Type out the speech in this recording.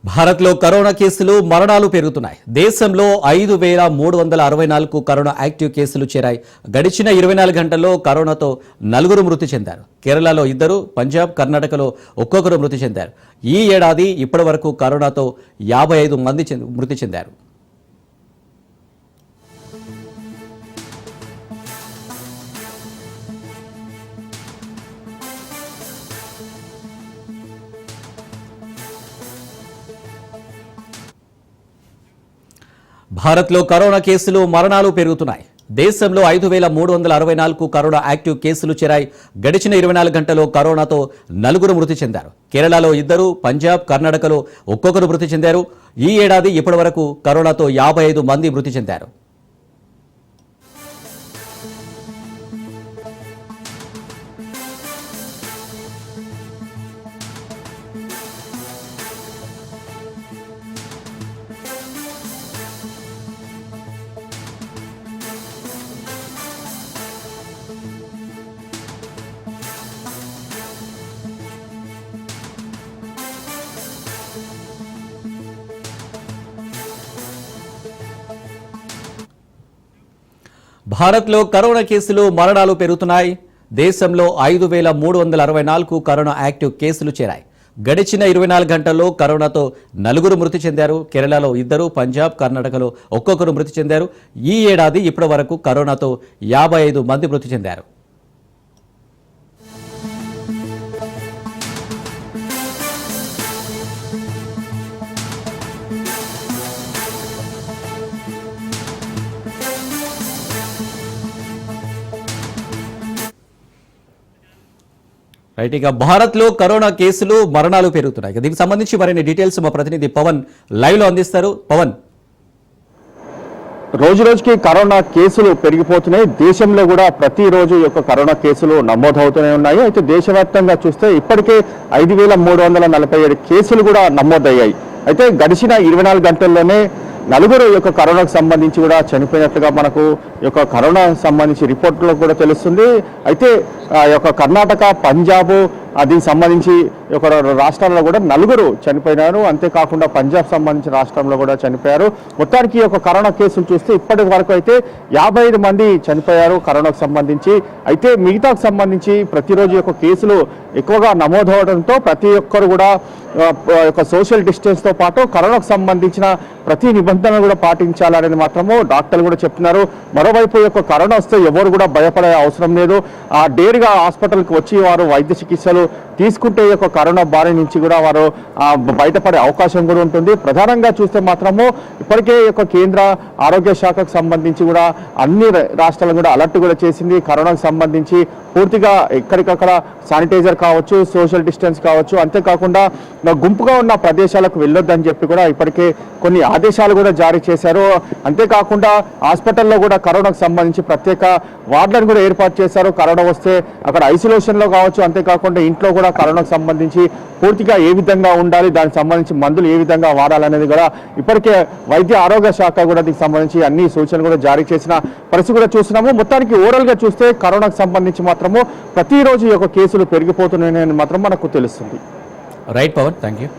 భారత్లో కరోనా కేసులు మరణాలు పెరుగుతున్నాయి. దేశంలో 5364 కరోనా యాక్టివ్ కేసులు చేరాయి. గడిచిన 24 గంటల్లో కరోనాతో 4 మృతి చెందారు. కేరళలో 2, పంజాబ్, కర్ణాటకలో ఒక్కొక్కరు మృతి చెందారు. ఈ ఏడాది ఇప్పటివరకు కరోనాతో 55 మంది మృతి చెందారు. భారత్లో కరోనా కేసులు మరణాలు పెరుగుతున్నాయి. దేశంలో 5364 కరోనా యాక్టివ్ కేసులు చేరాయి. గడిచిన 24 గంటల్లో కరోనాతో 4 మృతి చెందారు. కేరళలో 2, పంజాబ్, కర్ణాటకలో ఒక్కొక్కరు మృతి చెందారు. ఈ ఏడాది ఇప్పటివరకు కరోనాతో 55 మంది మృతి చెందారు. భారత్లో కరోనా కేసులు మరణాలు పెరుగుతున్నాయి. దేశంలో 5364 కరోనా యాక్టివ్ కేసులు చేరాయి. గడిచిన 24 గంటల్లో కరోనాతో 4 మృతి చెందారు. కేరళలో 2, పంజాబ్, కర్ణాటకలో ఒక్కొక్కరు మృతి చెందారు. ఈ ఏడాది ఇప్పటివరకు కరోనాతో 55 మంది మృతి చెందారు. రైట్, ఇక భారత్లో కరోనా కేసులు మరణాలు పెరుగుతున్నాయి. దీనికి సంబంధించి మరిన్ని డీటెయిల్స్ మా ప్రతినిధి పవన్ లైవ్ లో అందిస్తారు. పవన్, రోజు రోజుకి కరోనా కేసులు పెరిగిపోతున్నాయి. దేశంలో కూడా ప్రతిరోజు యొక్క కరోనా కేసులు నమోదవుతూనే ఉన్నాయి. అయితే దేశవ్యాప్తంగా చూస్తే ఇప్పటికే 5347 కేసులు కూడా నమోదయ్యాయి. అయితే గడిచిన 24 గంటల్లోనే 4 యొక్క కరోనాకు సంబంధించి కూడా చనిపోయినట్లుగా మనకు యొక్క కరోనా సంబంధించి రిపోర్టులో కూడా తెలుస్తుంది. అయితే యొక్క కర్ణాటక, పంజాబ్ దీనికి సంబంధించి ఒక రాష్ట్రాల్లో కూడా 4 చనిపోయినారు. అంతేకాకుండా పంజాబ్ సంబంధించిన రాష్ట్రంలో కూడా చనిపోయారు. మొత్తానికి ఈ యొక్క కరోనా కేసులు చూస్తే ఇప్పటి వరకు అయితే 55 మంది చనిపోయారు కరోనాకు సంబంధించి. అయితే మిగతాకు సంబంధించి ప్రతిరోజు యొక్క కేసులు ఎక్కువగా నమోదవడంతో ప్రతి ఒక్కరు కూడా యొక్క సోషల్ డిస్టెన్స్తో పాటు కరోనాకు సంబంధించిన ప్రతి నిబంధనలు కూడా పాటించాలనేది మాత్రము డాక్టర్లు కూడా చెప్తున్నారు. మరోవైపు యొక్క కరోనా వస్తే ఎవరు కూడా భయపడే అవసరం లేదు. డేర్గా హాస్పిటల్కి వచ్చి వారు వైద్య చికిత్సలు తీసుకుంటే యొక్క కరోనా బారి నుంచి కూడా వారు బయటపడే అవకాశం కూడా ఉంటుంది. ప్రధానంగా చూస్తే మాత్రము ఇప్పటికే యొక్క కేంద్ర ఆరోగ్య శాఖకు సంబంధించి కూడా అన్ని రాష్ట్రాలను కూడా అలర్ట్ కూడా చేసింది. కరోనాకు సంబంధించి పూర్తిగా ఎక్కడికక్కడ శానిటైజర్ కావచ్చు, సోషల్ డిస్టెన్స్ కావచ్చు, అంతేకాకుండా గుంపుగా ఉన్న ప్రదేశాలకు వెళ్ళొద్దని చెప్పి కూడా ఇప్పటికే కొన్ని ఆదేశాలు కూడా జారీ చేశారు. అంతేకాకుండా హాస్పిటల్లో కూడా కరోనాకు సంబంధించి ప్రత్యేక వార్డులను కూడా ఏర్పాటు చేశారు. కరోనా వస్తే అక్కడ ఐసోలేషన్లో కావచ్చు, అంతేకాకుండా ఇంట్లో కూడా కరోనాకు సంబంధించి పూర్తిగా ఏ విధంగా ఉండాలి, దానికి సంబంధించి మందులు ఏ విధంగా వాడాలనేది కూడా ఇప్పటికే వైద్య ఆరోగ్య శాఖ కూడా దీనికి సంబంధించి అన్ని సూచనలు కూడా జారీ చేసిన పరిస్థితి కూడా చూస్తున్నాము. మొత్తానికి ఓవరాల్గా చూస్తే కరోనాకు సంబంధించి మాత్రము ప్రతిరోజు యొక్క కేసులు పెరిగిపోతున్నాయని మాత్రం మనకు తెలుస్తుంది. Right Pawan, thank you.